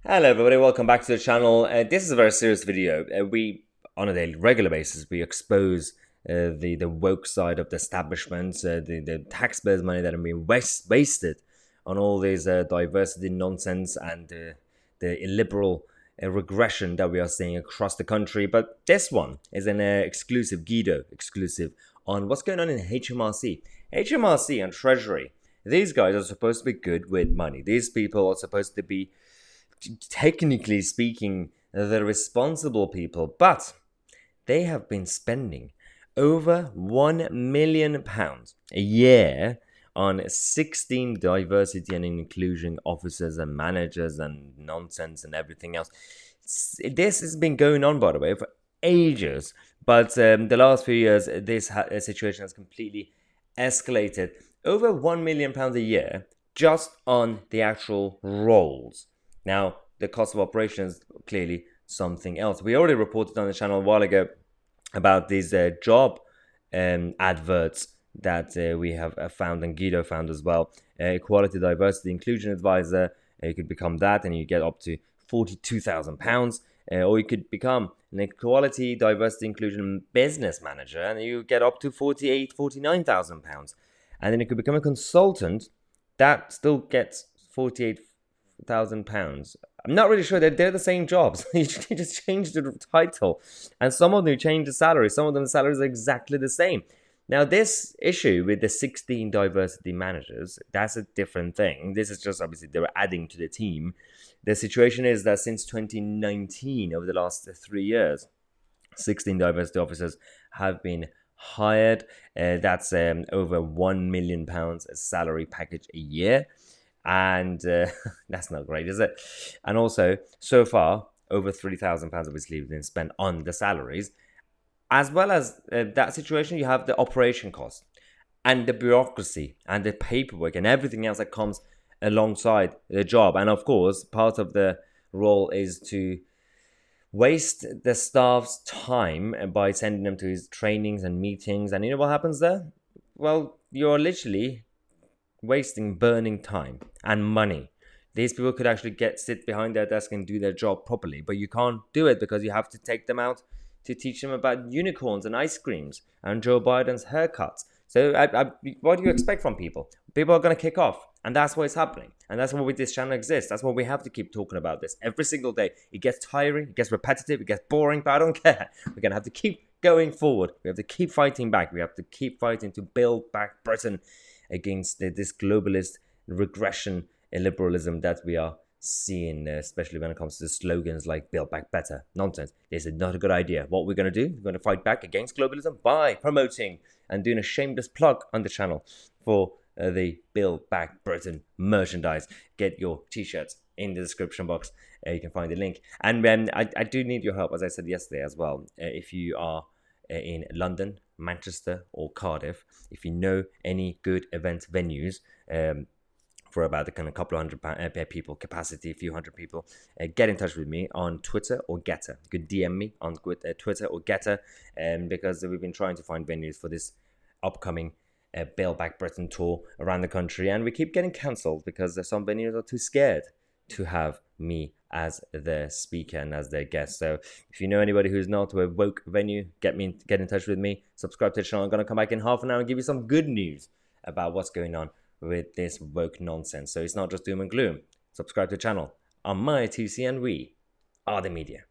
Hello everybody, welcome back to the channel. This is a very serious video. On a daily, regular basis, we expose the woke side of the establishment, the taxpayers' money that are being wasted on all this diversity nonsense and the illiberal regression that we are seeing across the country. But this one is an exclusive, Guido exclusive, on what's going on in HMRC. HMRC and Treasury, these guys are supposed to be good with money. These people are supposed to be, technically speaking, the responsible people, but they have been spending over £1 million a year on 16 diversity and inclusion officers and managers and nonsense and everything else. This has been going on, by the way, for ages, but the last few years, this situation has completely escalated. Over £1 million a year just on the actual roles. Now, the cost of operations clearly something else. We already reported on the channel a while ago about these job adverts that we have found and Guido found as well. Equality, Diversity, Inclusion Advisor. You could become that and you get up to £42,000. Or you could become an Equality, Diversity, Inclusion Business Manager and you get up to £49,000. And then you could become a consultant that still gets £48,000. I'm not really sure that they're the same jobs. You just change the title. And some of them change the salary. Some of them the salaries are exactly the same. Now, this issue with the 16 diversity managers, that's a different thing. This is just obviously they were adding to the team. The situation is that since 2019, over the last 3 years, 16 diversity officers have been hired. That's over £1 million a salary package a year. And that's not great, is it? And also, so far, over £3,000 obviously have been spent on the salaries. As well as that situation, you have the operation cost and the bureaucracy and the paperwork and everything else that comes alongside the job. And of course, part of the role is to waste the staff's time by sending them to his trainings and meetings. And you know what happens there? Well, you're literally wasting burning time and money. These people could actually sit behind their desk and do their job properly, but you can't do it because you have to take them out to teach them about unicorns and ice creams and Joe Biden's haircuts. So what do you expect from people? People are going to kick off, and that's what's happening. And that's why this channel exists. That's why we have to keep talking about this every single day. It gets tiring, it gets repetitive, it gets boring, but I don't care. We're going to have to keep going forward. We have to keep fighting back. We have to keep fighting to build back Britain against this globalist regression liberalism that we are seeing, especially when it comes to slogans like Build Back Better. Nonsense. This is not a good idea. What we're going to do, we're going to fight back against globalism by promoting and doing a shameless plug on the channel for the Build Back Britain merchandise. Get your t-shirts in the description box. You can find the link. And I do need your help, as I said yesterday as well. If you are in London, Manchester or Cardiff, if you know any good event venues for about a kind of couple of hundred people capacity, a few hundred people, get in touch with me on Twitter or Getter. You could DM me on Twitter or Getter, because we've been trying to find venues for this upcoming Build Back Britain tour around the country, and we keep getting cancelled because some venues are too scared to have me as their speaker and as their guest. So if you know anybody who's not to a woke venue, get in touch with me. Subscribe to the channel. I'm going to come back in half an hour and give you some good news about what's going on with this woke nonsense. So it's not just doom and gloom. Subscribe to the channel. I'm Tousi and we are the media.